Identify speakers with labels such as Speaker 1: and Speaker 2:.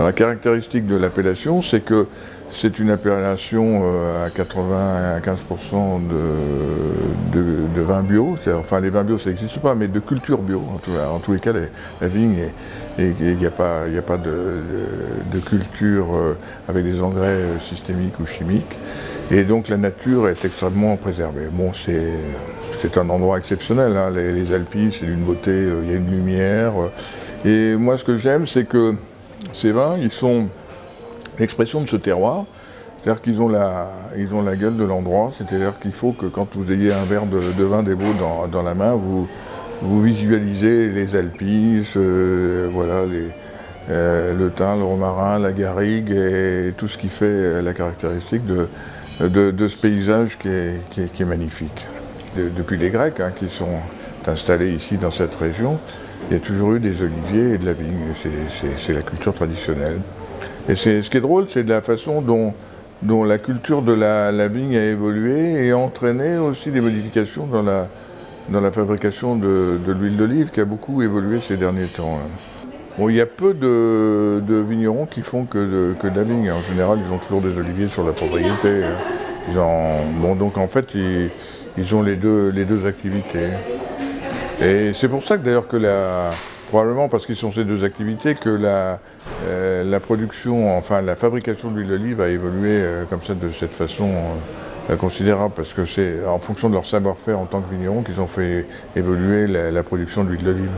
Speaker 1: Alors, la caractéristique de l'appellation, c'est que c'est une appellation à 95% de vin bio. Enfin, les vins bio, ça n'existe pas, mais de culture bio. En tous les cas, la vigne, il n'y a pas de culture avec des engrais systémiques ou chimiques. Et donc, la nature est extrêmement préservée. Bon, c'est un endroit exceptionnel, hein. Les Alpilles, c'est d'une beauté, il y a une lumière. Et moi, ce que j'aime, c'est que ces vins, ils sont l'expression de ce terroir, c'est-à-dire qu'ils ont la gueule de l'endroit, c'est-à-dire qu'il faut que quand vous ayez un verre de vin des Baux dans la main, vous visualisez les Alpilles, voilà, le thym, le romarin, la garrigue et tout ce qui fait la caractéristique de ce paysage qui est magnifique. Depuis les Grecs, hein, qui sont installés ici dans cette région, il y a toujours eu des oliviers et de la vigne, c'est la culture traditionnelle. Et ce qui est drôle, c'est de la façon dont la culture de la vigne a évolué et a entraîné aussi des modifications dans la fabrication de l'huile d'olive qui a beaucoup évolué ces derniers temps. Bon, il y a peu de vignerons qui font que de la vigne. En général, ils ont toujours des oliviers sur la propriété. Bon, donc en fait, ils ont les deux activités. Et c'est pour ça que d'ailleurs probablement parce qu'ils sont ces deux activités, que la production, enfin la fabrication d'huile d'olive a évolué comme ça, de cette façon considérable, parce que c'est en fonction de leur savoir-faire en tant que vignerons qu'ils ont fait évoluer la production d'huile d'olive.